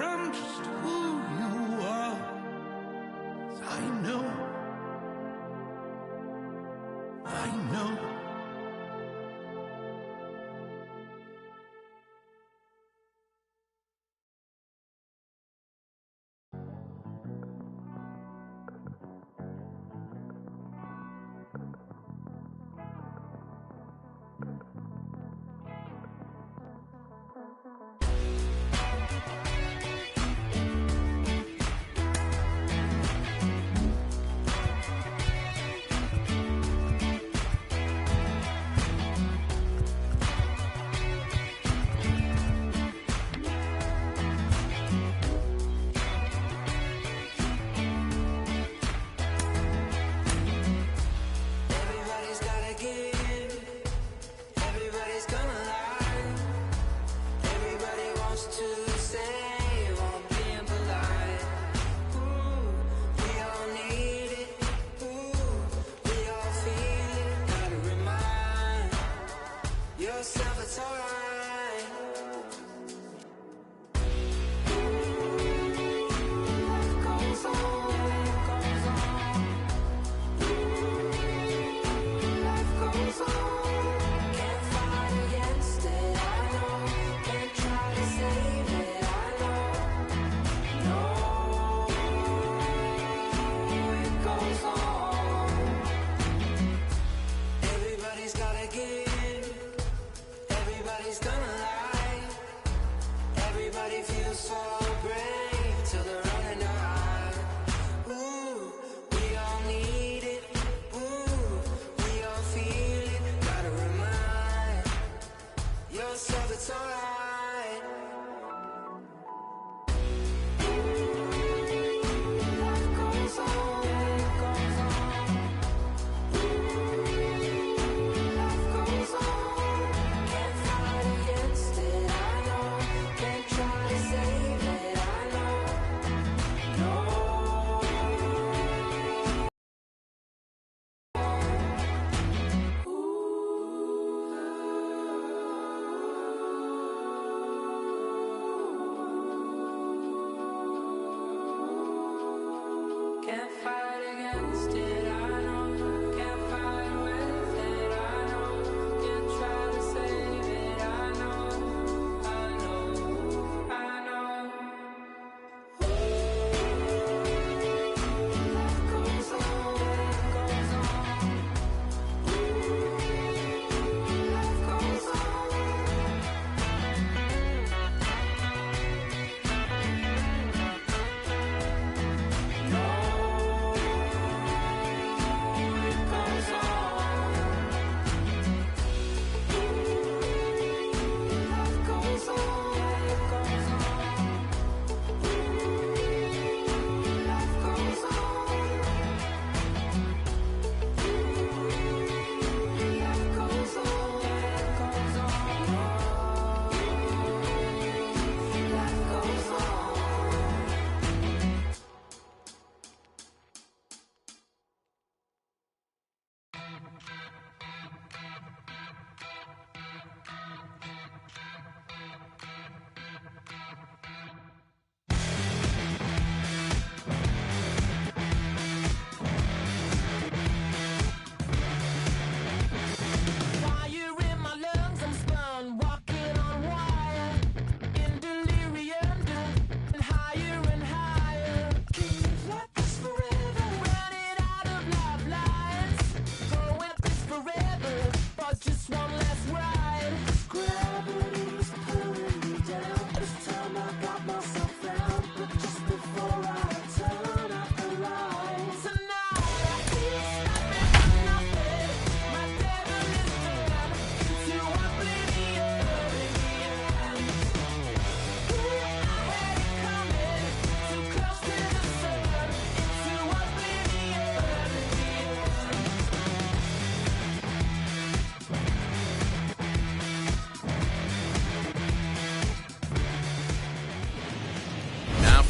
from just who you are. I know.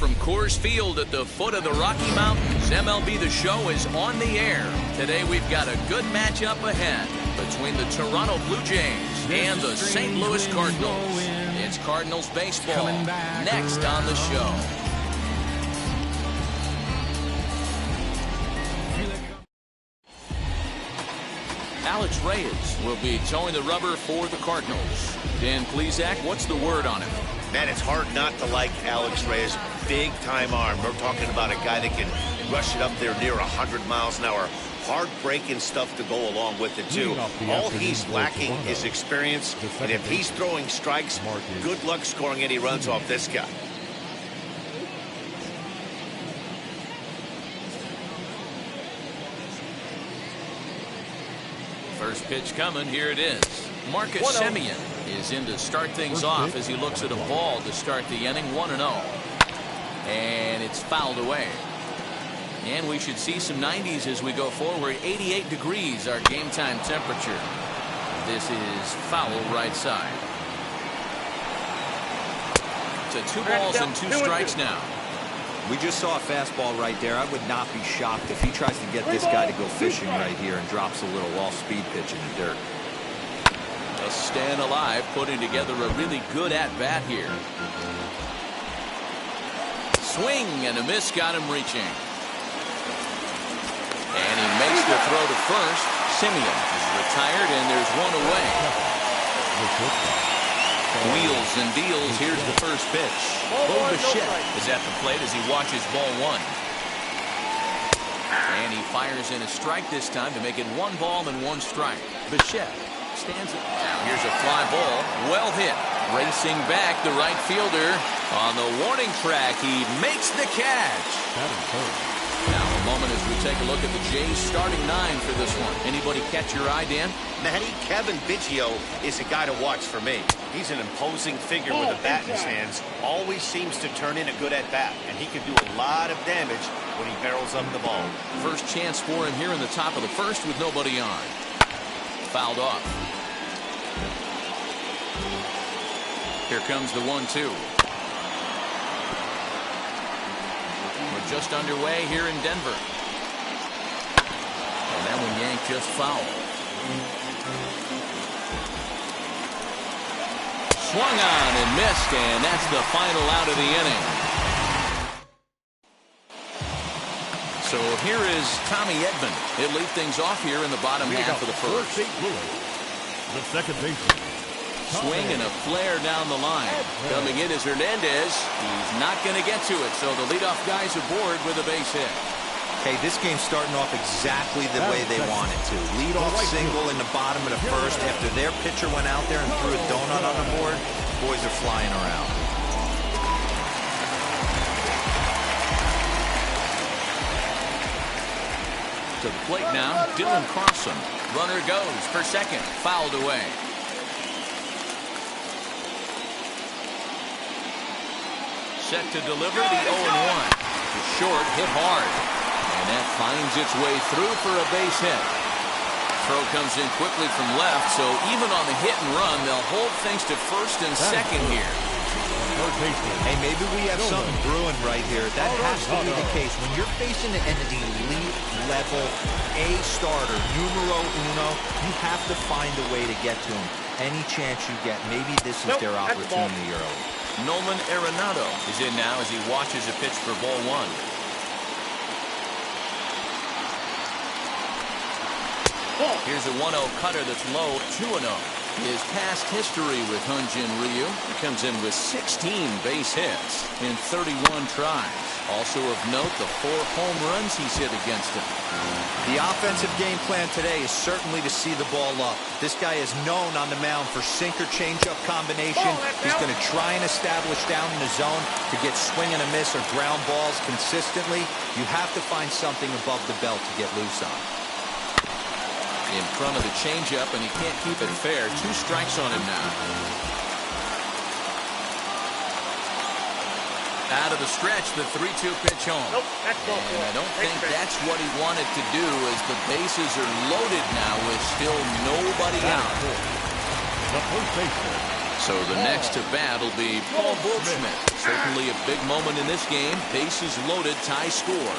From Coors Field at the foot of the Rocky Mountains, MLB The Show is on the air. Today we've got a good matchup ahead between the Toronto Blue Jays and the St. Louis Cardinals. In It's Cardinals baseball next on the show. Alex Reyes will be towing the rubber for the Cardinals. Dan Plesac, what's the word on him? Man, it's hard not to like Alex Reyes. Big time arm. We're talking about a guy that can rush it up there near 100 miles an hour. Hard breaking stuff to go along with it too. All he's lacking is experience, and if he's throwing strikes, good luck scoring any runs off this guy. First pitch coming. Here it is. Marcus Semien is in to start things off as he looks at a ball to start the inning. 1-0. And it's fouled away. And we should see some 90s as we go forward. 88 degrees our game time temperature. This is foul right side. To 2 balls and 2 strikes now. We just saw a fastball right there. I would not be shocked if he tries to get this guy to go fishing right here and drops a little off-speed pitch in the dirt. Just staying alive, putting together a really good at-bat here. Swing and a miss, got him reaching. And he makes the throw to first. Semien is retired, and there's one away. Wheels and deals. Here's the first pitch. Bo Bichette is at the plate as he watches ball 1. And he fires in a strike this time to make it 1 ball and 1 strike. Bichette stands it. Now here's a fly ball. Well hit. Racing back, the right fielder on the warning track. He makes the catch. Now a moment as we take a look at the Jays starting 9 for this one. Anybody catch your eye, Dan? Matty, Kevin Biggio is a guy to watch for me. He's an imposing figure with a bat in his hands. Always seems to turn in a good at-bat, and he can do a lot of damage when he barrels up the ball. First chance for him here in the top of the first with nobody on. Fouled off. Here comes the 1-2. We're just underway here in Denver. And that one yanked just foul. Swung on and missed, and that's the final out of the inning. So here is Tommy Edman. He'll lead things off here in the bottom half of the first. The second baseman. Swing and a flare down the line. Coming in is Hernandez. He's not going to get to it, so the leadoff guy's aboard with a base hit. Hey, this game's starting off exactly the way they want it to. Lead off single in the bottom of the first after their pitcher went out there and threw a donut on the board. Boys are flying around. To the plate now, Dylan Carlson. Runner goes for second. Fouled away. Set to deliver the 0-1. Short, hit hard. And that finds its way through for a base hit. Throw comes in quickly from left, so even on the hit and run, they'll hold things to first and second here. Hey, maybe we have something brewing right here. That has to be the case. When you're facing an elite level A starter, numero uno, you have to find a way to get to him. Any chance you get, maybe this is their opportunity early. Nolan Arenado is in now as he watches a pitch for ball 1. Here's a 1-0 cutter that's low, 2-0. His past history with Hyun-Jin Ryu. He comes in with 16 base hits in 31 tries. Also of note, the 4 home runs he's hit against him. The offensive game plan today is certainly to see the ball up. This guy is known on the mound for sinker changeup combination. He's going to try and establish down in the zone to get swing and a miss or ground balls consistently. You have to find something above the belt to get loose on. In front of the changeup, and he can't keep it fair. 2 strikes on him now. Out of the stretch, the 3-2 pitch home. And I don't think that's what he wanted to do, as the bases are loaded now with still nobody out. So the next to bat will be Paul Goldschmidt. Certainly a big moment in this game. Bases loaded, tie score.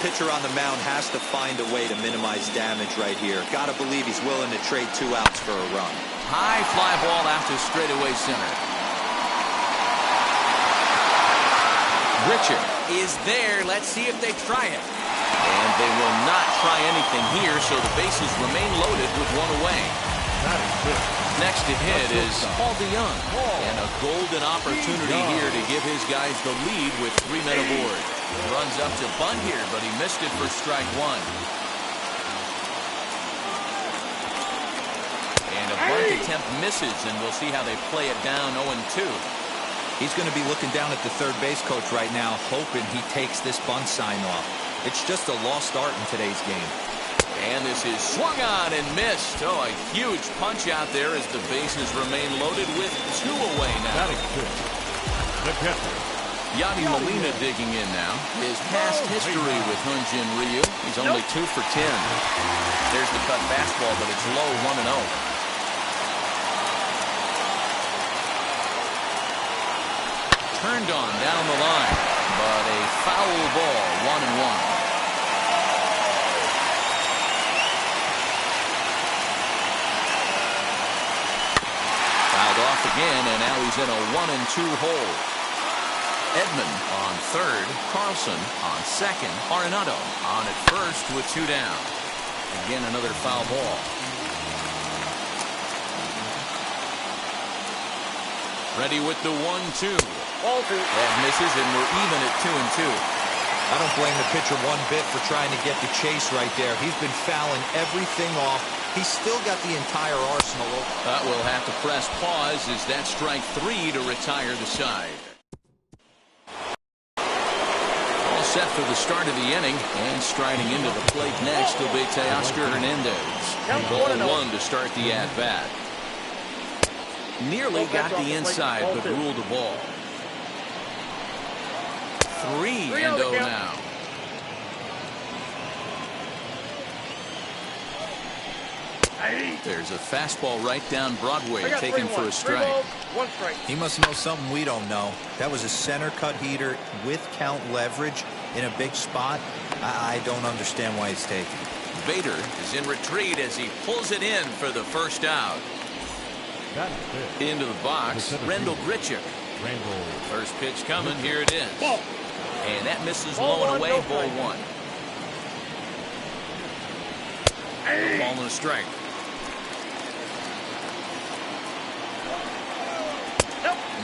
Pitcher on the mound has to find a way to minimize damage right here. Gotta believe he's willing to trade 2 outs for a run. High fly ball out to straightaway center. Richard is there. Let's see if they try it. And they will not try anything here, so the bases remain loaded with one away. Next to hit is Paul DeYoung. And a golden opportunity here to give his guys the lead with 3 men aboard. Runs up to bunt here, but he missed it for strike one. And a bunt attempt misses, and we'll see how they play it down 0-2. He's going to be looking down at the third base coach right now, hoping he takes this bunt sign off. It's just a lost art in today's game. And this is swung on and missed. Oh, a huge punch out there as the bases remain loaded with 2 away now. Yadi Molina digging in now. His past history with Hyunjin Ryu. He's only 2 for 10. There's the cut fastball, but it's low, 1-0. Turned on down the line, but a foul ball, 1-1. Fouled off again, and now he's in a 1-2 hole. Edman on third, Carlson on second, Arenado on at first with 2 down. Again, another foul ball. Ready with the 1-2. That misses, and we're even at 2-2. I don't blame the pitcher one bit for trying to get the chase right there. He's been fouling everything off. He's still got the entire arsenal. We'll have to press pause as that strike 3 to retire the side. All set for the start of the inning, and striding into the plate next will be Teoscar Hernandez. Ball 1 to start the at-bat. Nearly got the inside, but ruled the ball. 3-0 now. There's a fastball right down Broadway, taken for a strike. He must know something we don't know. That was a center cut heater with count leverage in a big spot. I don't understand why it's taken. Bader is in retreat as he pulls it in for the first out. Into the box, Rendell Grichuk. First pitch coming, here it is. And that misses low and away, ball 1. Ball and a strike.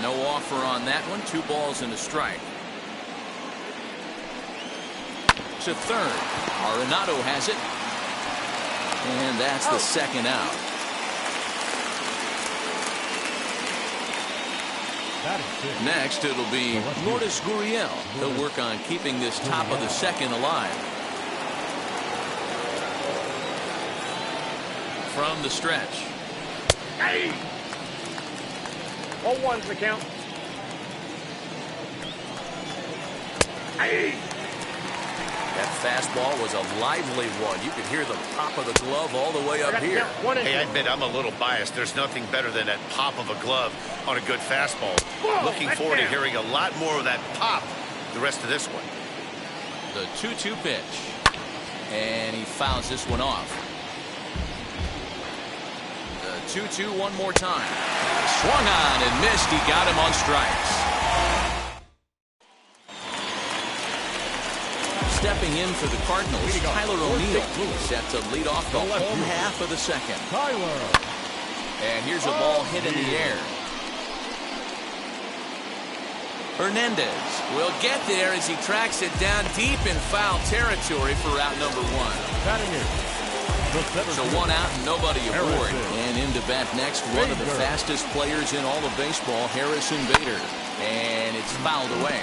No offer on that one. 2 balls and a strike. To third. Arenado has it. And that's the second out. Next, it'll be Lourdes Gurriel. He'll work on keeping this top of the second alive. From the stretch. 0-1's the count. That fastball was a lively one. You could hear the pop of the glove all the way up here. Hey, I admit I'm a little biased. There's nothing better than that pop of a glove on a good fastball. Looking forward to hearing a lot more of that pop the rest of this one. The 2-2 pitch. And he fouls this one off. The 2-2 one more time. Swung on and missed. He got him on strikes. Stepping in for the Cardinals, Tyler O'Neill set to lead off the home half of the second. And here's a ball hit in the air. Hernandez will get there as he tracks it down deep in foul territory for out number 1. So 1 out and nobody aboard. And into bat next, one of the fastest players in all of baseball, Harrison Bader. And it's fouled away.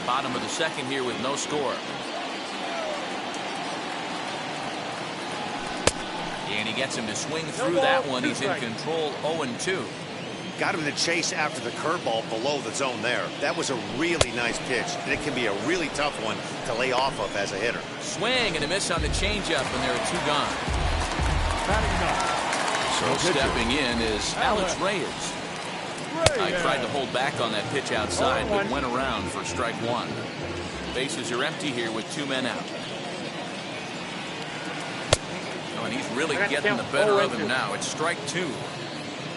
Bottom of the second here with no score. And he gets him to swing through that one. He's in control, 0-2. Got him to chase after the curveball below the zone there. That was a really nice pitch, and it can be a really tough one to lay off of as a hitter. Swing and a miss on the changeup, and there are 2 gone. So stepping in is Alex Reyes. I tried to hold back on that pitch outside, but went around for strike 1. Bases are empty here with 2 men out. Oh, and he's really getting the better of him now. It's strike 2.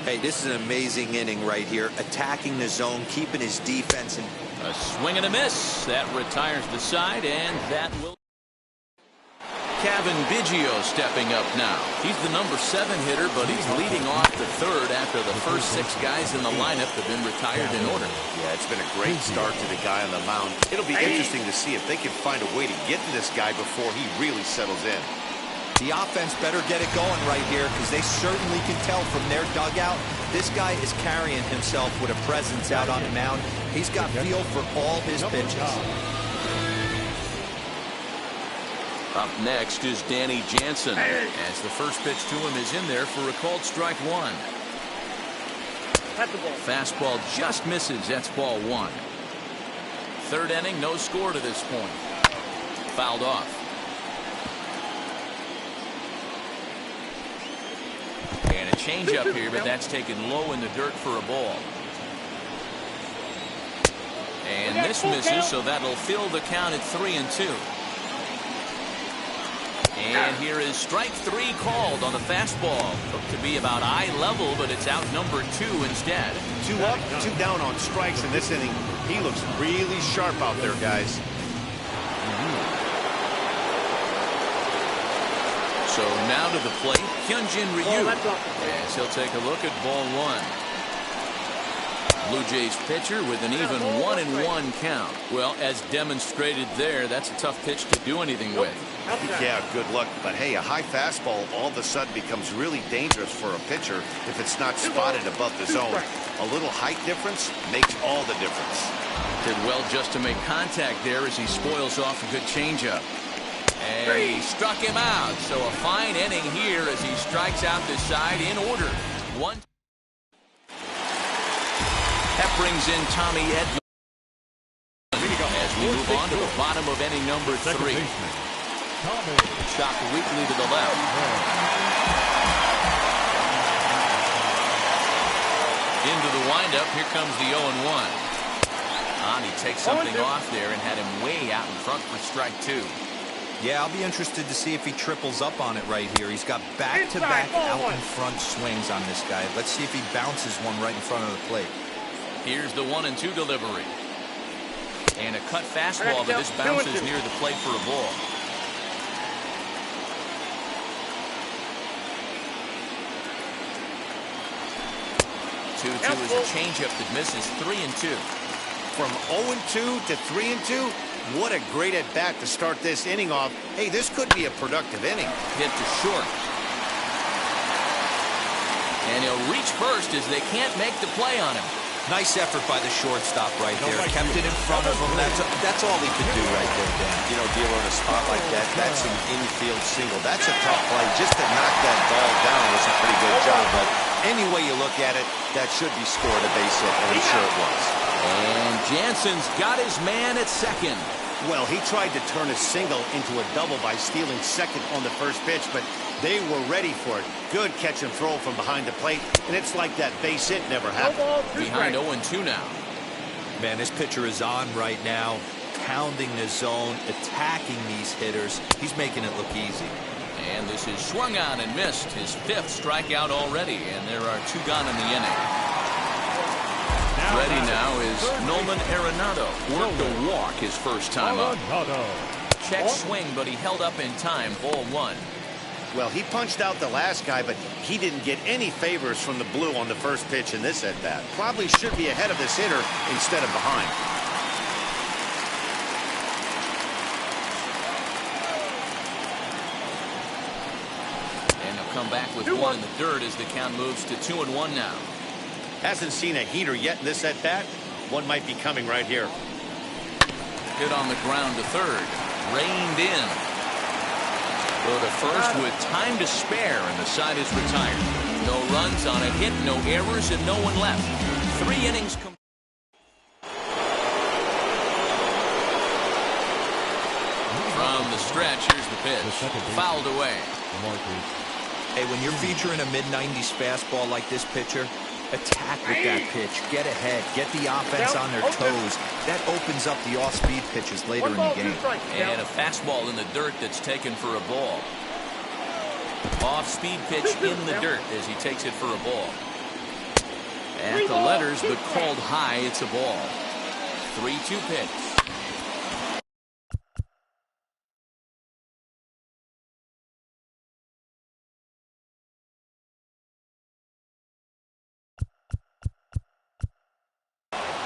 Hey, this is an amazing inning right here. Attacking the zone, keeping his defense in. A swing and a miss. That retires the side, and that will. Kevin Biggio stepping up now. He's the number 7 hitter, but he's leading off the third after the first 6 guys in the lineup have been retired in order. Yeah, it's been a great start to the guy on the mound. It'll be interesting to see if they can find a way to get to this guy before he really settles in. The offense better get it going right here, because they certainly can tell from their dugout this guy is carrying himself with a presence out on the mound. He's got feel for all his pitches. Up next is Danny Jansen, as the first pitch to him is in there for a called strike 1. Fastball just misses. That's ball 1. Third inning, no score to this point. Fouled off. And a changeup here, but that's taken low in the dirt for a ball. And this misses, so that'll fill the count at 3-2. And here is strike 3 called on the fastball. Looked to be about eye level, but it's out number 2 instead. 2 up, 2 down on strikes in this inning. He looks really sharp out there, guys. So now to the plate, Hyunjin Ryu. As he'll take a look at ball 1. Blue Jays pitcher with an even 1-1 count. Well, as demonstrated there, that's a tough pitch to do anything with. Yeah, good luck. But hey, a high fastball all of a sudden becomes really dangerous for a pitcher if it's not spotted above the zone. A little height difference makes all the difference. Did well just to make contact there as he spoils off a good changeup. And he struck him out. So a fine inning here as he strikes out this side in order. 1. That brings in Tommy Edman as we move on to the bottom of inning number 3. Shot weakly to the left. Into the windup. Here comes the 0-1. He takes something off there and had him way out in front for strike 2. Yeah, I'll be interested to see if he triples up on it right here. He's got back-to-back out-in-front swings on this guy. Let's see if he bounces one right in front of the plate. Here's the 1-2 delivery. And a cut fastball, but this bounces near the plate for a ball. Two is a changeup that misses. 3-2. From 0-2 to 3-2, what a great at-bat to start this inning off. Hey, this could be a productive inning. Hit to short. And he'll reach first as they can't make the play on him. Nice effort by the shortstop right there. Kept it in front of him. That's all he could do right there, Dan. You know, dealer in a spot like that, that's an infield single. That's a tough play. Just to knock that ball down was a pretty good job. But any way you look at it, that should be scored a base hit, and I'm sure it was. And Jansen's got his man at second. Well, he tried to turn a single into a double by stealing second on the first pitch, but they were ready for it. Good catch and throw from behind the plate, and it's like that base hit never happened. Behind 0-2 now. Man, this pitcher is on right now, pounding the zone, attacking these hitters. He's making it look easy. And this is swung on and missed. His 5th strikeout already, and there are 2 gone in the inning. Ready now is Nolan Arenado. Worked a walk his first time up. Check swing, but he held up in time. Ball 1. Well, he punched out the last guy, but he didn't get any favors from the blue on the first pitch in this at-bat. Probably should be ahead of this hitter instead of behind. And he'll come back with 1 in the dirt as the count moves to 2-1 now. Hasn't seen a heater yet in this at-bat. One might be coming right here. Hit on the ground to third. Reined in. Go to first with time to spare, and the side is retired. No runs on a hit, no errors, and no one left. 3 innings. From the stretch, here's the pitch. Fouled away. Hey, when you're featuring a mid-90s fastball like this pitcher, attack with that pitch. Get ahead. Get the offense on their toes. That opens up the off-speed pitches later in the game. And a fastball in the dirt that's taken for a ball. Off-speed pitch in the dirt as he takes it for a ball. At the letters, but called high. It's a ball. 3-2 pitch.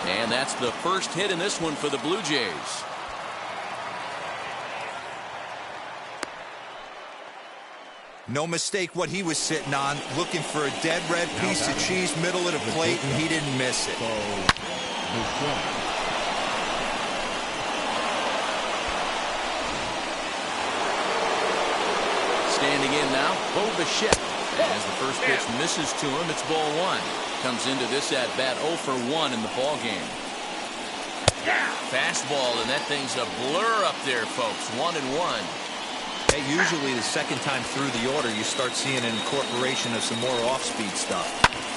And that's the first hit in this one for the Blue Jays. No mistake what he was sitting on, looking for a dead red piece of cheese middle of the plate, and he didn't miss it. Standing in now, Bichette. As the first pitch misses to him, it's ball one. Comes into this at bat 0 for 1 in the ball game. Fastball, and that thing's a blur up there, folks. 1-1. Hey, usually the second time through the order, you start seeing an incorporation of some more off-speed stuff.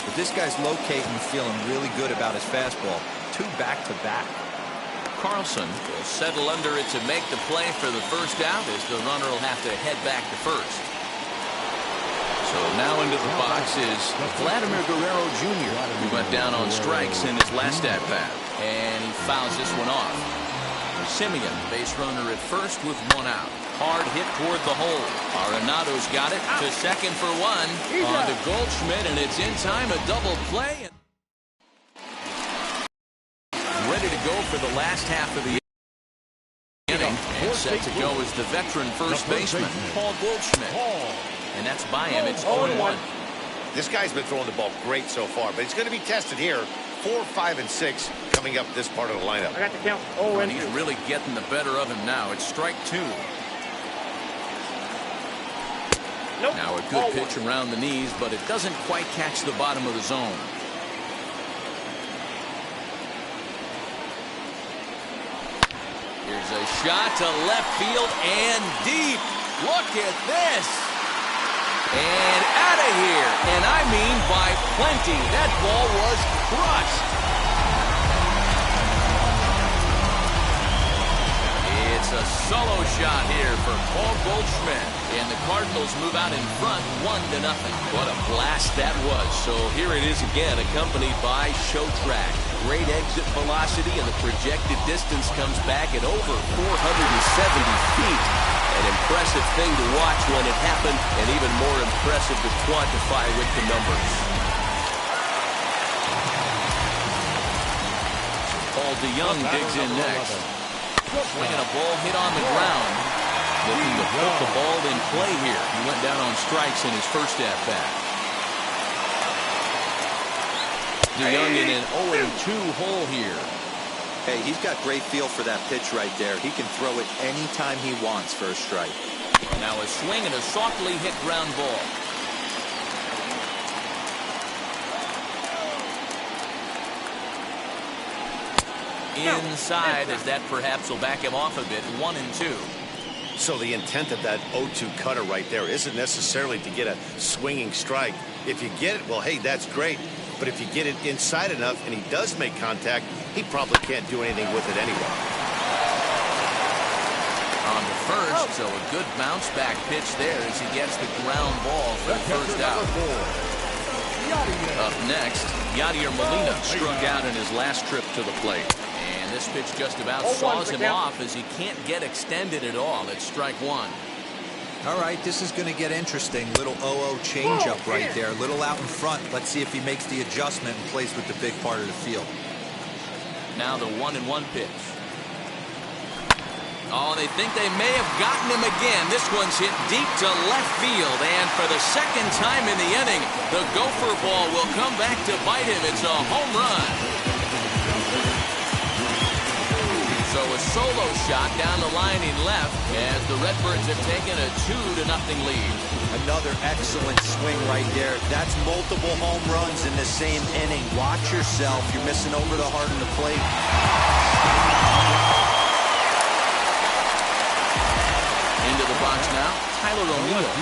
But this guy's locating and feeling really good about his fastball. 2 back-to-back. Carlson will settle under it to make the play for the first out, as the runner will have to head back to first. So now into the box is Vladimir Guerrero Jr., who went down on strikes in his last at-bat. And he fouls this one off. Simeon, base runner at first with 1 out. Hard hit toward the hole. Arenado's got it to second for 1. On to Goldschmidt, and it's in time, a double play. Ready to go for the last half of the inning. And set to go is the veteran first baseman, Paul Goldschmidt. And that's by him. It's 0-1. This guy's been throwing the ball great so far, but he's going to be tested here. 4, 5, and 6 coming up this part of the lineup. I got the count. Oh, and he's really getting the better of him now. It's strike 2. Nope. Now a good pitch around the knees, but it doesn't quite catch the bottom of the zone. Here's a shot to left field and deep. Look at this. And out of here. And I mean by plenty. That ball was crushed. It's a solo shot here for Paul Goldschmidt. And the Cardinals move out in front 1-0. What a blast that was. So here it is again, accompanied by Show Track. Great exit velocity, and the projected distance comes back at over 470 feet. An impressive thing to watch when it happened, and even more impressive to quantify with the numbers. Paul DeYoung digs in next. Swinging a ball hit on the ground. Looking to put the ball in play here. He went down on strikes in his first at-bat. DeYoung in an 0-2 hole here. Hey, he's got great feel for that pitch right there. He can throw it anytime he wants for a strike. Now a swing and a softly hit ground ball. Inside, as that perhaps will back him off a bit. 1-2. So the intent of that 0-2 cutter right there isn't necessarily to get a swinging strike. If you get it, well, hey, that's great. But if you get it inside enough and he does make contact, he probably can't do anything with it anyway. On the first, so a good bounce back pitch there as he gets the ground ball for the first out. Up next, Yadier Molina struck out in his last trip to the plate. And this pitch just about saws him off as he can't get extended at all. It's strike 1. All right, this is going to get interesting. Little 0-0 changeup right there. Little out in front. Let's see if he makes the adjustment and plays with the big part of the field. Now the 1-1 pitch. Oh, they think they may have gotten him again. This one's hit deep to left field. And for the second time in the inning, the gopher ball will come back to bite him. It's a home run. So a solo shot down the line in left as the Redbirds have taken a 2-0 lead. Another excellent swing right there. That's multiple home runs in the same inning. Watch yourself. You're missing over the heart of the plate. Into the box now, Tyler O'Neill.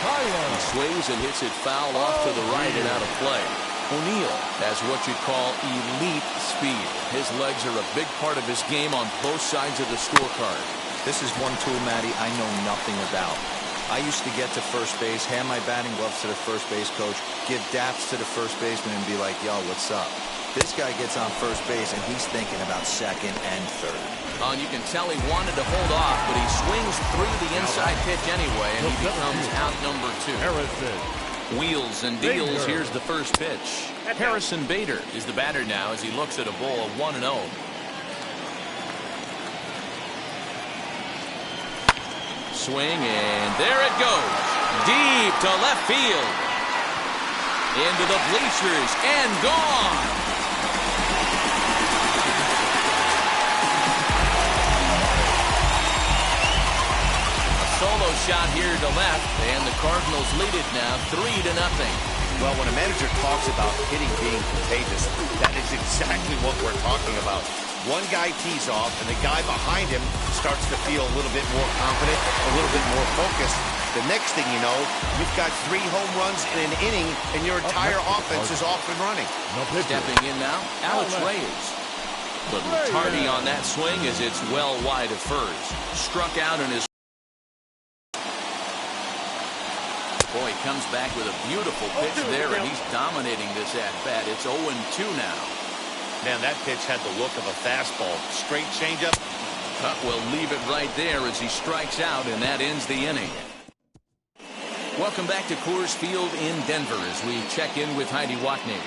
He swings and hits it foul off to the right and out of play. O'Neill has what you'd call elite speed. His legs are a big part of his game on both sides of the scorecard. This is one tool, Matty, I know nothing about. I used to get to first base, hand my batting gloves to the first base coach, give daps to the first baseman, and be like, yo, what's up? This guy gets on first base, and he's thinking about second and third. And you can tell he wanted to hold off, but he swings through the inside pitch anyway, and he becomes out number 2. Wheels and deals. Here's the first pitch. Harrison Bader is the batter now as he looks at a ball 1-0. Swing, and there it goes. Deep to left field. Into the bleachers and gone. A solo shot here to left, and the Cardinals lead it now 3-0. Well, when a manager talks about hitting being contagious, that is exactly what we're talking about. One guy tees off, and the guy behind him starts to feel a little bit more confident, a little bit more focused. The next thing you know, you've got 3 home runs in an inning, and your entire offense is off and running. Stepping in now, Alex Reyes. But tardy on that swing as it's well wide of first. Struck out in his... Boy, he comes back with a beautiful pitch there, and he's dominating this at-bat. It's 0-2 now. Man, that pitch had the look of a fastball. Straight changeup. Will leave it right there as he strikes out, and that ends the inning. Welcome back to Coors Field in Denver as we check in with Heidi Watney.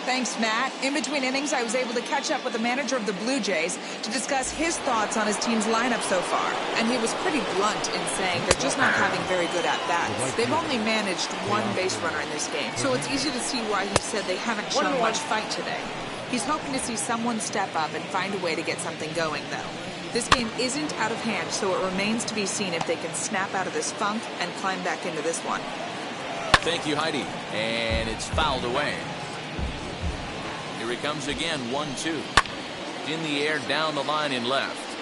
Thanks, Matt. In between innings, I was able to catch up with the manager of the Blue Jays to discuss his thoughts on his team's lineup so far. And he was pretty blunt in saying they're just not having very good at-bats. They've only managed 1 base runner in this game, so it's easy to see why he said they haven't shown much fight today. He's hoping to see someone step up and find a way to get something going, though. This game isn't out of hand, so it remains to be seen if they can snap out of this funk and climb back into this one. Thank you, Heidi. And it's fouled away. Here he comes again, 1-2. In the air, down the line in left.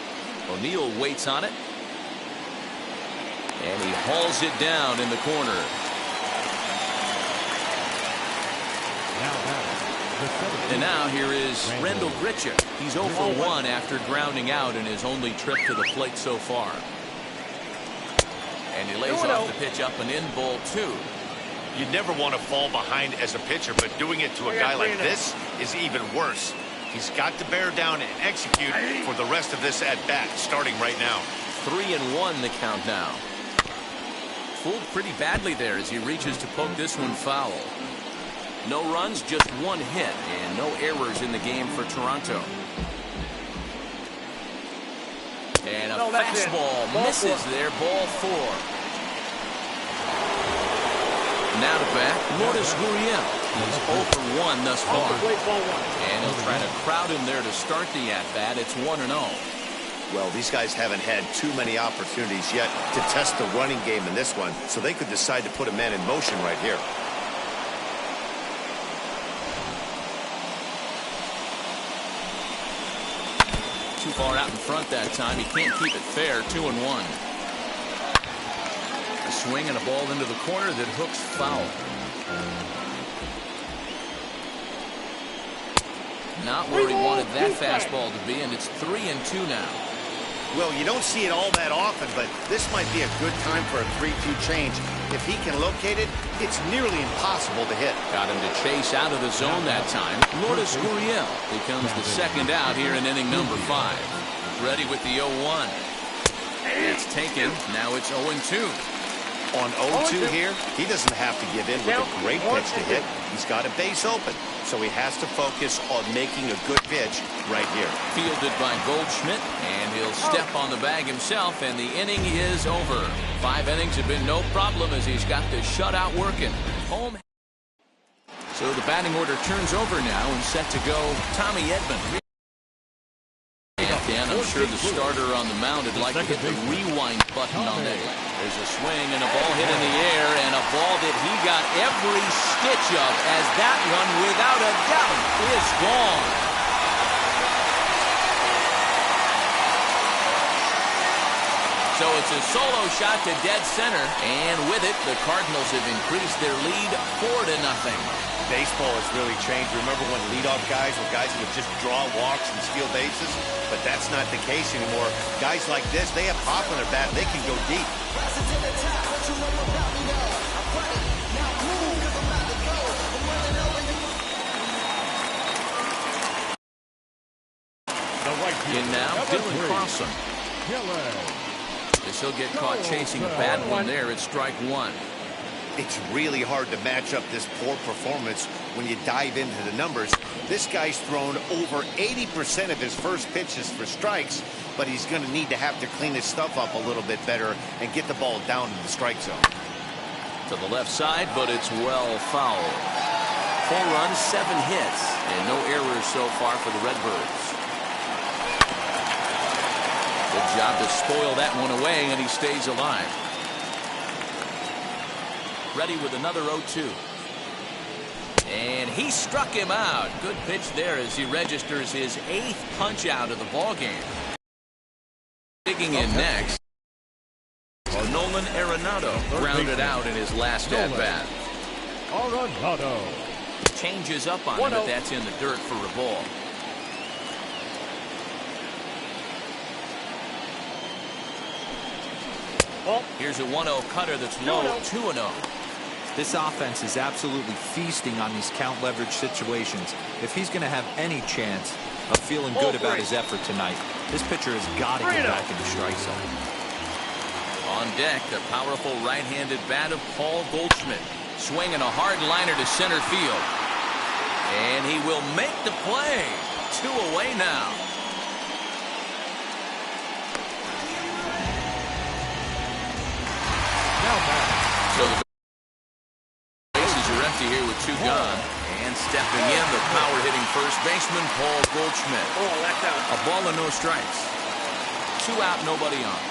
O'Neill waits on it. And he hauls it down in the corner. And now here is Rendell Grichuk. He's 0 for 1 after grounding out in his only trip to the plate so far. And he lays off the pitch up and in, ball 2. You never want to fall behind as a pitcher, but doing it to a guy like this is even worse. He's got to bear down and execute for the rest of this at-bat, starting right now. 3-1 the count now. Fooled pretty badly there as he reaches to poke this one foul. No runs, just 1 hit, and no errors in the game for Toronto. And a fastball misses there, ball 4. Now to bat, Lourdes Gurriel. He's 0 for 1 thus far. And he'll try to crowd him there to start the at-bat. It's 1-0. Well, these guys haven't had too many opportunities yet to test the running game in this one, so they could decide to put a man in motion right here. Too far out in front that time. He can't keep it fair. 2-1. A swing and a ball into the corner that hooks foul. Not where he wanted that fastball to be, and it's 3-2 now. Well, you don't see it all that often, but this might be a good time for a 3-2 change. If he can locate it, it's nearly impossible to hit. Got him to chase out of the zone that time. Lourdes Gurriel becomes the second out here in inning number 5. Ready with the 0-1. It's taken. Now it's 0-2. On 0-2 here, he doesn't have to give in with a great pitch to hit. He's got a base open, so he has to focus on making a good pitch right here. Fielded by Goldschmidt, and he'll step on the bag himself, and the inning is over. 5 innings have been no problem as he's got the shutout working. Home. So the batting order turns over now and set to go Tommy Edman. And I'm sure the starter on the mound would like to hit the rewind button on that. There's a swing and a ball hit in the air, and a ball that he got every stitch of, as that one, without a doubt, is gone. So it's a solo shot to dead center, and with it, the Cardinals have increased their lead 4-0. Baseball has really changed. Remember when leadoff guys were guys who would just draw walks and steal bases? But that's not the case anymore. Guys like this, they have pop on their bat. They can go deep. In now, Dylan Carlson. This he'll get caught chasing a bad one there at strike one. It's really hard to match up this poor performance when you dive into the numbers. This guy's thrown over 80% of his first pitches for strikes, but he's going to need to have to clean his stuff up a little bit better and get the ball down to the strike zone. To the left side, but it's well fouled. 4 runs, 7 hits, and no errors so far for the Redbirds. Good job to spoil that one away, and he stays alive. Ready with another 0-2. And he struck him out. Good pitch there as he registers his 8th punch out of the ballgame. Digging in next. Nolan Arenado grounded out in his last at-bat. Arenado changes up on him, but that's in the dirt for a ball. Here's a 1-0 cutter that's low, 2-0. This offense is absolutely feasting on these count leverage situations. If he's going to have any chance of feeling good about his effort tonight, this pitcher has got to get back in the strike zone. On deck, the powerful right-handed bat of Paul Goldschmidt, swinging a hard liner to center field. And he will make the play. 2 away now. So the bases are empty here with 2 gone. And stepping in, the power-hitting first baseman, Paul Goldschmidt. A ball and no strikes. 2 out, nobody on.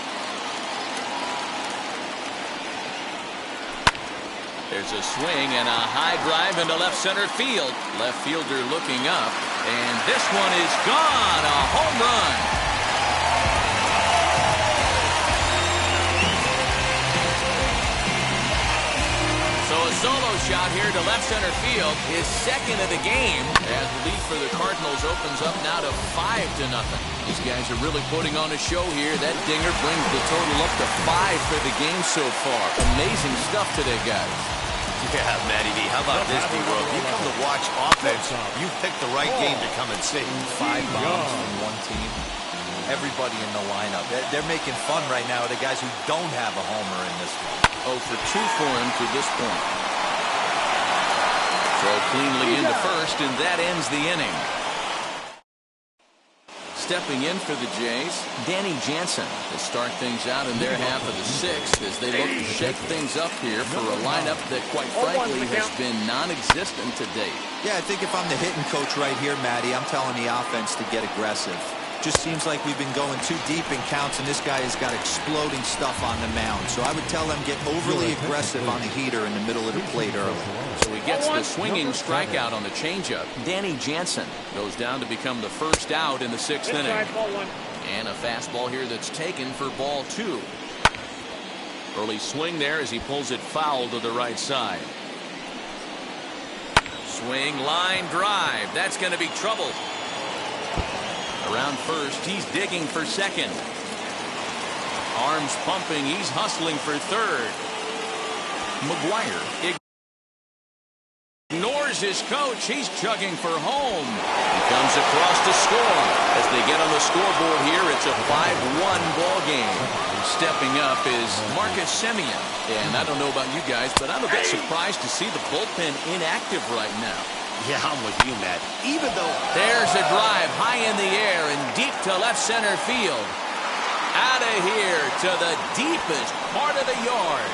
There's a swing and a high drive into left center field. Left fielder looking up. And this one is gone. A home run. So a solo shot here to left center field, his 2nd of the game, as the lead for the Cardinals opens up now to 5-0. These guys are really putting on a show here. That dinger brings the total up to 5 for the game so far. Amazing stuff today, guys. Yeah, Matty V, how about this, D-World? You come to watch offense, you pick the right game to come and see. 5 bombs from one team. Everybody in the lineup. They're making fun right now of the guys who don't have a homer in this one. 0 for 2 for him to this point. Throw cleanly into first, and that ends the inning. Stepping in for the Jays, Danny Jansen to start things out in their half of the 6th as they look to shake things up here for a lineup that, quite frankly, has been non-existent to date. Yeah, I think if I'm the hitting coach right here, Matty, I'm telling the offense to get aggressive. Just seems like we've been going too deep in counts, and this guy has got exploding stuff on the mound. So I would tell them get overly aggressive on the heater in the middle of the plate early. So he gets the swinging strikeout on the changeup. Danny Jansen goes down to become the first out in the 6th inning. And a fastball here that's taken for ball 2. Early swing there as he pulls it foul to the right side. Swing, line, drive. That's going to be trouble. Around first, he's digging for 2nd. Arms pumping, he's hustling for 3rd. McGuire ignores his coach, he's chugging for home. He comes across to score. As they get on the scoreboard here, it's a 5-1 ball game. Stepping up is Marcus Semien. And I don't know about you guys, but I'm a bit surprised to see the bullpen inactive right now. Yeah, I'm with you, Matt. Even though... There's a drive high in the air and deep to left center field. Out of here to the deepest part of the yard.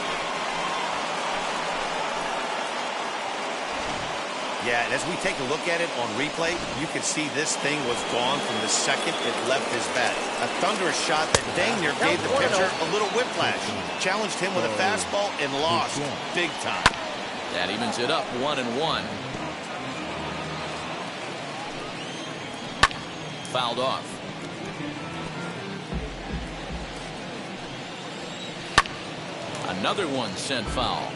Yeah, and as we take a look at it on replay, you can see this thing was gone from the second it left his bat. A thunderous shot that dang near gave the pitcher a little whiplash. Challenged him with a fastball and lost big time. That evens it up 1-1. Fouled off. Another one sent foul.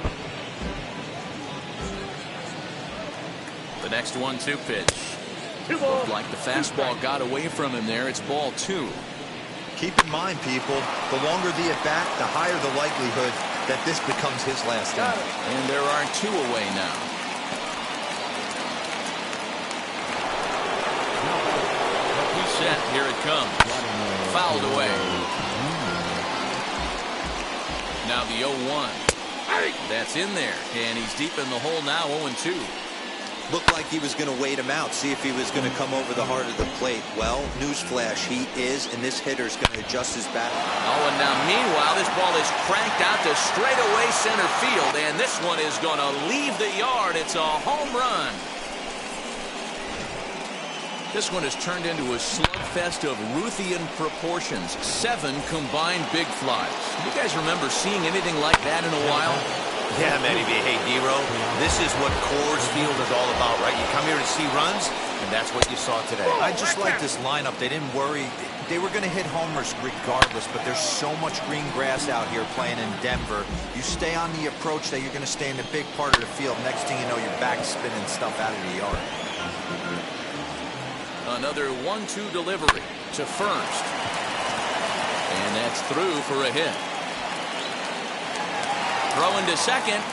The next 1-2 pitch. Looked like the fastball got away from him there. It's ball 2. Keep in mind, people, the longer the at-bat, the higher the likelihood that this becomes his last inning. And there are 2 away now. Set, here it comes. Fouled away. Now the 0-1. That's in there, and he's deep in the hole now, 0-2. Looked like he was going to wait him out, see if he was going to come over the heart of the plate. Well, newsflash, he is, and this hitter's going to adjust his bat. Oh, and now meanwhile, this ball is cranked out to straightaway center field, and this one is going to leave the yard. It's a home run. This one has turned into a slugfest of Ruthian proportions. 7 combined big flies. You guys remember seeing anything like that in a while? Yeah, Manny B. Hey, D-Row, this is what Coors Field is all about, right? You come here to see runs, and that's what you saw today. I just like this lineup. They didn't worry. They were going to hit homers regardless, but there's so much green grass out here playing in Denver. You stay on the approach that you're going to stay in the big part of the field. Next thing you know, you're back spinning stuff out of the yard. Another 1-2 delivery to first. And that's through for a hit. Throwing to second.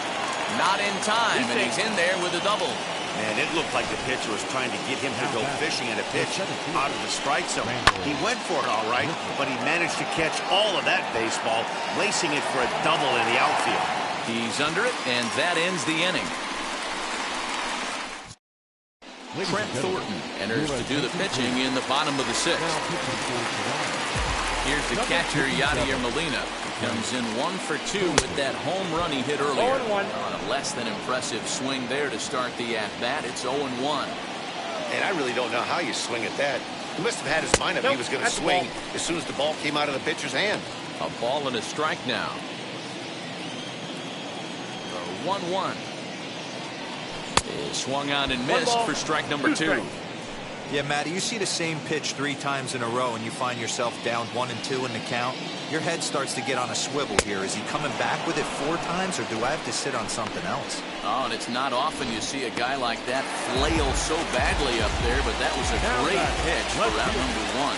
Not in time, and he's in there with a double. Man, it looked like the pitcher was trying to get him to go fishing at a pitch out of the strike zone. He went for it all right, but he managed to catch all of that baseball, lacing it for a double in the outfield. He's under it, and that ends the inning. Trent Thornton enters to do the pitching in the bottom of the 6th. Here's the catcher, Yadier Molina. Comes in 1 for 2 with that home run he hit earlier. On a less than impressive swing there to start the at-bat. It's 0-1. And I really don't know how you swing at that. He must have had his mind up he was going to swing as soon as the ball came out of the pitcher's hand. A ball and a strike now. The 1-1. Is swung on and missed for strike number 2. Yeah, Matty, you see the same pitch 3 times in a row and you find yourself down 1 and 2 in the count. Your head starts to get on a swivel here. Is he coming back with it 4 times, or do I have to sit on something else? Oh, and it's not often you see a guy like that flail so badly up there, but that was a great pitch for round number 1.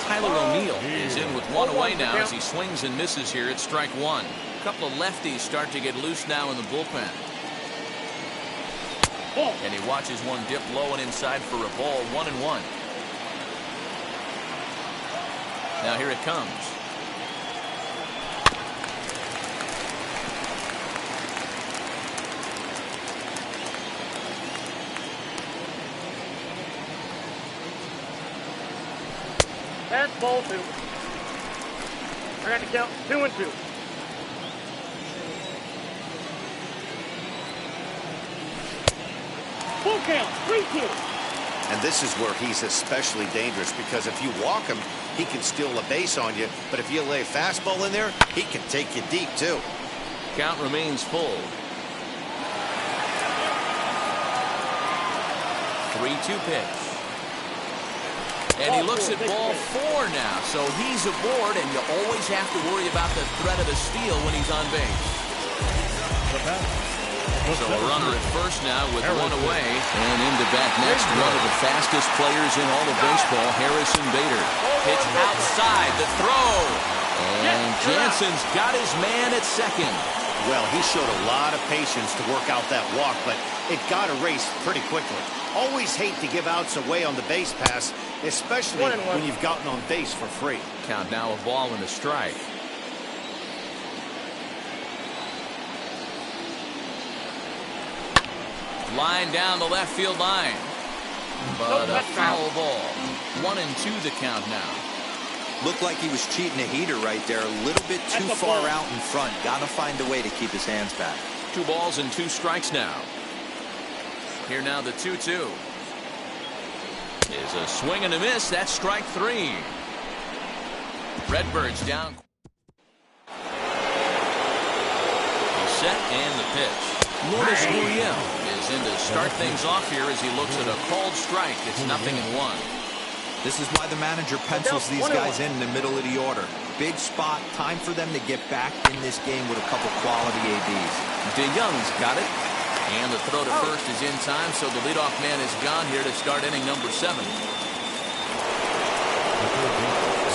Tyler O'Neill is in with 1 away now as he swings and misses here at strike 1. A couple of lefties start to get loose now in the bullpen. And he watches one dip low and inside for a ball. 1-1. Now here it comes. That's ball 2. I got to count 2 and 2. Full count, 3-2. And this is where he's especially dangerous, because if you walk him, he can steal a base on you. But if you lay a fastball in there, he can take you deep, too. Count remains full. 3-2 pitch. And he looks at ball 4 now, so he's aboard, and you always have to worry about the threat of a steal when he's on base. So a runner at first now with 1 away, and into bat next, one of the fastest players in all of baseball, Harrison Bader. Pitch outside, the throw, and Jansen's got his man at second. Well, he showed a lot of patience to work out that walk, but it got erased pretty quickly. Always hate to give outs away on the base pass, especially when you've gotten on base for free. Count now, a ball and a strike. Line down the left field line. But a foul ball. 1-2 the count now. Looked like he was cheating a heater right there. A little bit too far out in front. Got to find a way to keep his hands back. 2 balls and 2 strikes now. Here now the 2-2. Is a swing and a miss. That's strike 3. Redbirds down. He's set and the pitch. Lourdes Gurriel is in to start things off here as he looks at a called strike. It's 0-1. This is why the manager pencils these guys in the middle of the order. Big spot, time for them to get back in this game with a couple quality ABs. DeYoung's got it. And the throw to first is in time, so the leadoff man is gone here to start inning number 7.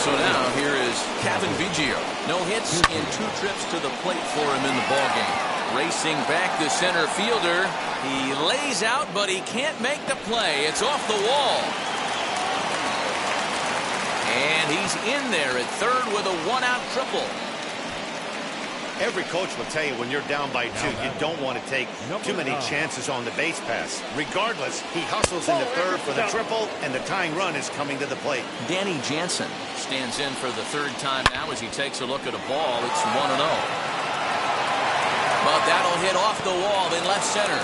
So now here is Kevin Biggio. No hits in 2 trips to the plate for him in the ballgame. Racing back the center fielder. He lays out, but he can't make the play. It's off the wall. And he's in there at third with a 1-out triple. Every coach will tell you when you're down by 2, you don't want to take too many chances on the base pass. Regardless, he hustles into third for the triple, and the tying run is coming to the plate. Danny Jansen stands in for the 3rd time now as he takes a look at a ball. It's 1-0. But that'll hit off the wall in left center.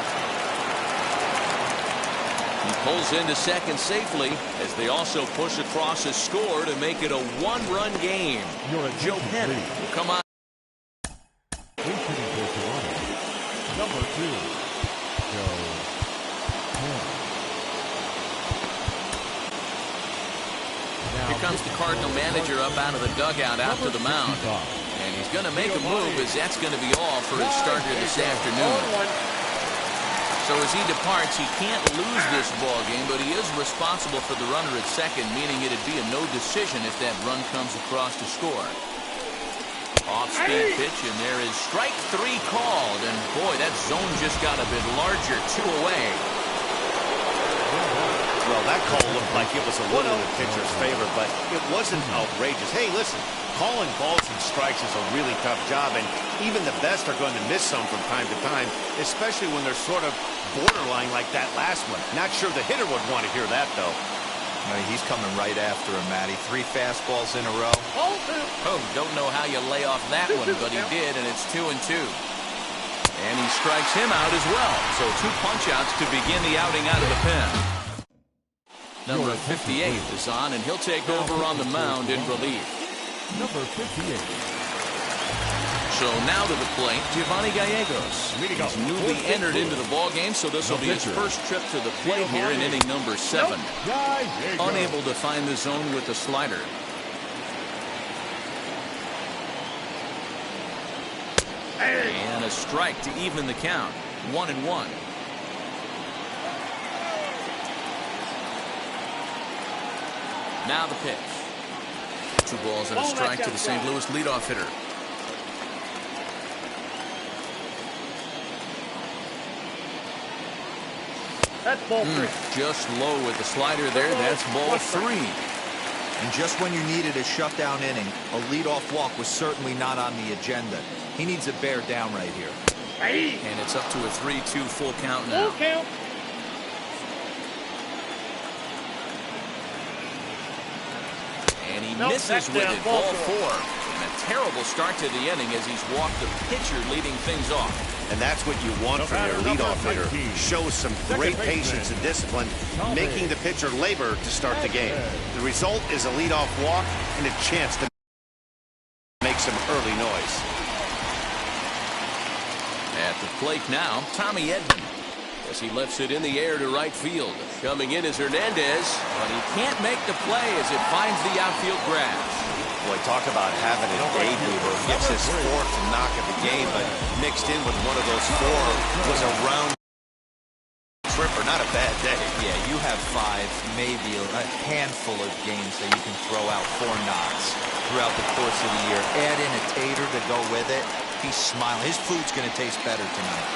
He pulls into second safely as they also push across a score to make it a 1-run game. Joe Penn will come on. Number 2, Joe Penn. Here comes the Cardinal manager up out of the dugout out to the mound. And he's going to make a move as that's going to be all for his starter this afternoon. So as he departs, he can't lose this ball game, but he is responsible for the runner at second, meaning it'd be a no decision if that run comes across to score. Off-speed pitch, and there is strike 3 called. And boy, that zone just got a bit larger, 2 away. Well, that call looked like it was a little in the pitcher's favor, but it wasn't outrageous. Hey, listen, calling balls and strikes is a really tough job, and even the best are going to miss some from time to time, especially when they're sort of borderline like that last one. Not sure the hitter would want to hear that, though. No, he's coming right after him, Matty. 3 fastballs in a row. Oh, don't know how you lay off that one, but he did, and it's 2-2. And he strikes him out as well. So 2 punch-outs to begin the outing out of the pen. Number 58 is on, and he'll take over on the mound in relief. Number 58. So now to the plate, Giovanni Gallegos. He's newly entered into the ballgame, so this will be his first trip to the plate here in inning number 7. Unable to find the zone with the slider. And a strike to even the count. 1-1. Now the pitch. 2 balls and a strike to the St. Louis leadoff hitter. That's ball 3. Just low with the slider there. That's ball 3. And just when you needed a shutdown inning, a leadoff walk was certainly not on the agenda. He needs to bear down right here. And it's up to a 3-2 full count now. Full count. And he misses with it, ball 4. And a terrible start to the inning as he's walked the pitcher leading things off. And that's what you want from your leadoff hitter. Shows some great patience and discipline, making the pitcher labor to start the game. The result is a leadoff walk and a chance to make some early noise. At the plate now, Tommy Edman, as he lifts it in the air to right field. Coming in is Hernandez, but he can't make the play as it finds the outfield grass. Boy, talk about having a day mover. Gets his 4th knock of the game, but mixed in with one of those 4 was a round tripper. Not a bad day. Yeah, you have 5, maybe a handful of games that you can throw out 4 knocks throughout the course of the year. Add in a tater to go with it. He's smiling. His food's going to taste better tonight.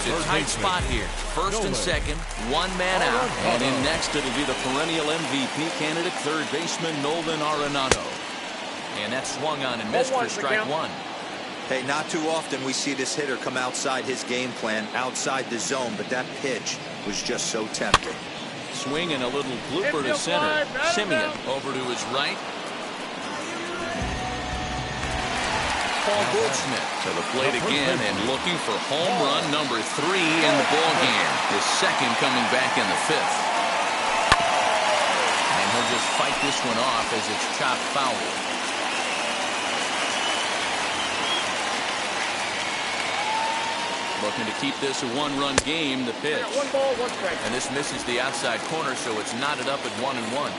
It's a tight spot here. First and second, 1 man out. And in next, it'll be the perennial MVP candidate, third baseman Nolan Arenado. And that swung on and missed for strike 1. Hey, not too often we see this hitter come outside his game plan, outside the zone, but that pitch was just so tempting. Swing and a little blooper to center. Simeon over to his right. Paul Goldschmidt to the plate again and looking for home run number 3 in the ballgame. His second coming back in the 5th. And he'll just fight this one off as it's chopped foul. Looking to keep this a 1-run game, the pitch. 1 ball, 1 strike. And this misses the outside corner, so it's knotted up at 1-1.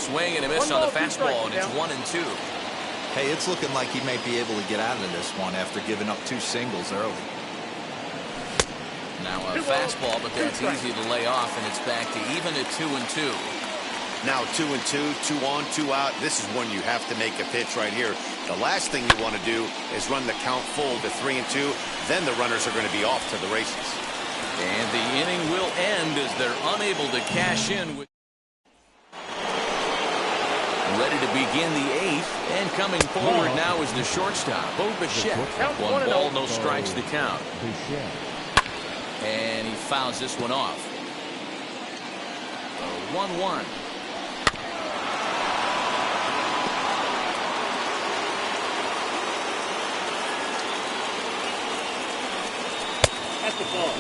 Swing and a miss on the fastball, and it's 1-2. Hey, it's looking like he may be able to get out of this one after giving up 2 singles early. Now a fastball, but that's easy to lay off, and it's back to even at 2-2. Now 2-2, 2 on, 2 out. This is when you have to make a pitch right here. The last thing you want to do is run the count full to 3-2. Then the runners are going to be off to the races. And the inning will end as they're unable to cash in. Ready to begin the 8th, and coming forward now is the shortstop, Bichette. 1 ball, no strikes the count. And he fouls this one off. 1-1. That's the ball.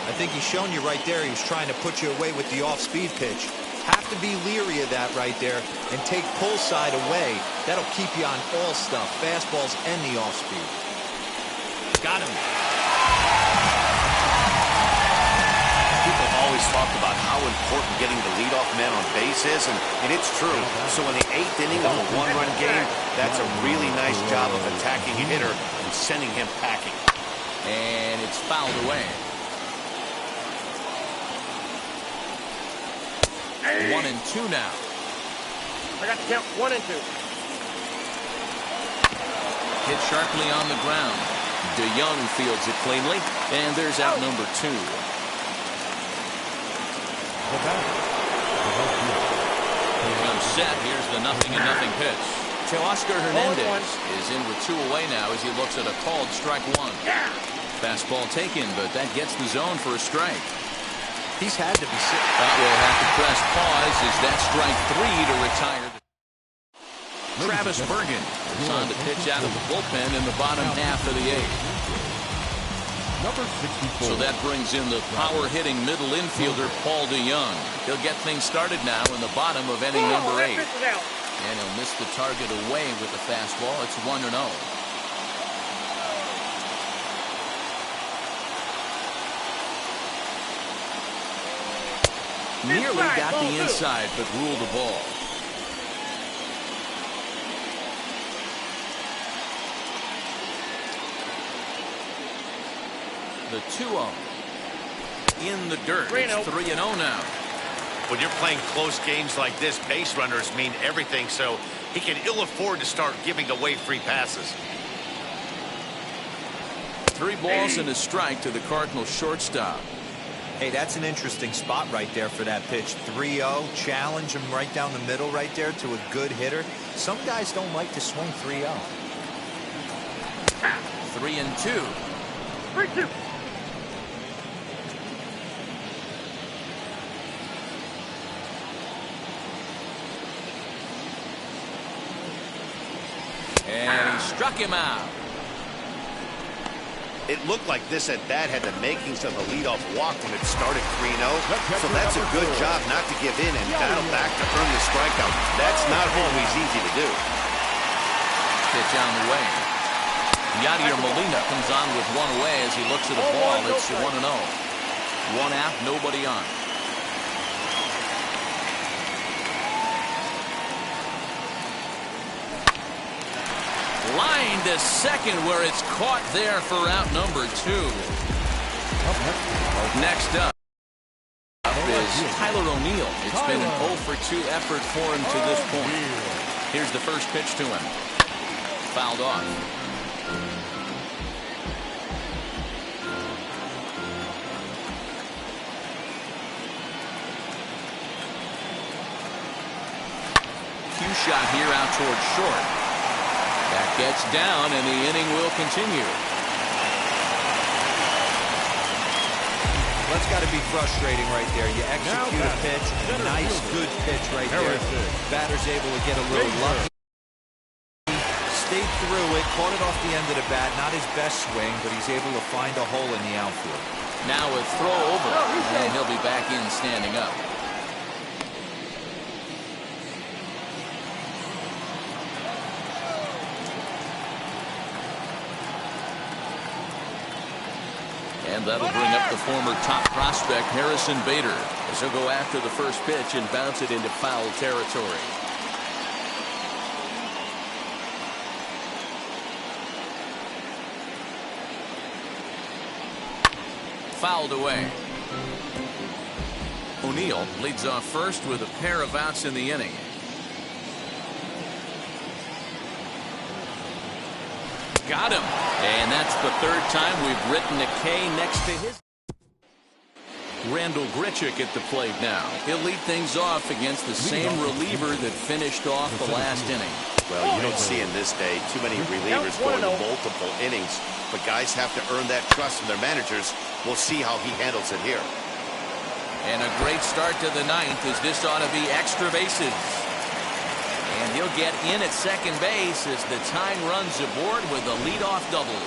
I think he's shown you right there. He was trying to put you away with the off-speed pitch. Have to be leery of that right there and take pull side away. That'll keep you on all stuff, fastballs and the off-speed. Got him. People always talk about how important getting the leadoff man on base is, and it's true. So in the 8th inning of a 1-run game, that's a really nice job of attacking a hitter and sending him packing. And it's fouled away. 1-2 now. I got the count 1-2. Hit sharply on the ground. DeYoung fields it cleanly, and there's out number 2. Comes set. Here's the 0-0 pitch. Teoscar Hernandez is in with 2 away now as he looks at a called strike 1. Fastball taken, but that gets the zone for a strike. He's had to be sick. Will have to press pause as that strike 3 to retire. Travis Bergen is on to pitch out of the bullpen in the bottom half of the 8th. Number 64. So that brings in the power-hitting middle infielder Paul DeYoung. He'll get things started now in the bottom of inning number 8. And he'll miss the target away with the fastball. It's 1-0. Nearly got the inside, but ruled the ball. The 2-0 in the dirt. It's 3-0 now. When you're playing close games like this, base runners mean everything, so he can ill afford to start giving away free passes. 3 balls and a strike to the Cardinals shortstop. Hey, that's an interesting spot right there for that pitch. 3-0, challenge him right down the middle right there to a good hitter. Some guys don't like to swing 3-0. 3-2. 3-2. And he struck him out. It looked like this at bat had the makings of a leadoff walk when it started 3-0. So that's a good job not to give in and battle back to earn the strikeout. That's not always easy to do. Pitch on the way. Yadier Molina comes on with 1 away as he looks at the ball. It's 1-0. 1 out, nobody on. Line to second where it's caught there for out number 2. Next up is Tyler O'Neill. It's been an 0-for-2 effort for him to this point. Here's the first pitch to him. Fouled off. Cue shot here out towards short. That gets down, and the inning will continue. That's got to be frustrating right there. You execute a pitch, nice, good pitch right there. Batter's able to get a little lucky. Stayed through it, caught it off the end of the bat. Not his best swing, but he's able to find a hole in the outfield. Now a throw over, and he'll be back in standing up. And that'll bring up the former top prospect, Harrison Bader, as he'll go after the first pitch and bounce it into foul territory. fouled away. O'Neill leads off first with a pair of outs in the inning. Got him. And that's the third time we've written a K next to his. Randall Grichuk at the plate now. He'll lead things off against the same reliever that finished off the last inning. Well, you don't see in this day too many relievers going to multiple innings, but guys have to earn that trust from their managers. We'll see how he handles it here. And a great start to the ninth, as this ought to be extra bases. And he'll get in at second base as the tying runs aboard with a leadoff double.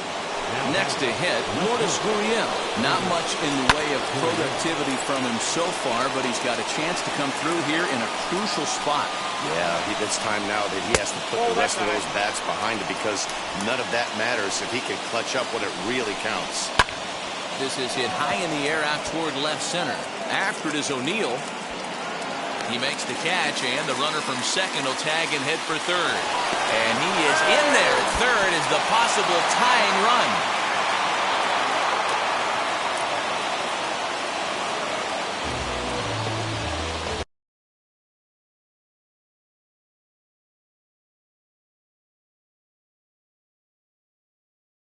Next to hit, Lourdes Gurriel. Not much in the way of productivity from him so far, but he's got a chance to come through here in a crucial spot. Yeah, it's time now that he has to put the rest of those bats behind him, because none of that matters if he can clutch up when it really counts. This is hit high in the air out toward left center. After it is O'Neill. He makes the catch, and the runner from second will tag and hit for third. And he is in there at third as the possible tying run.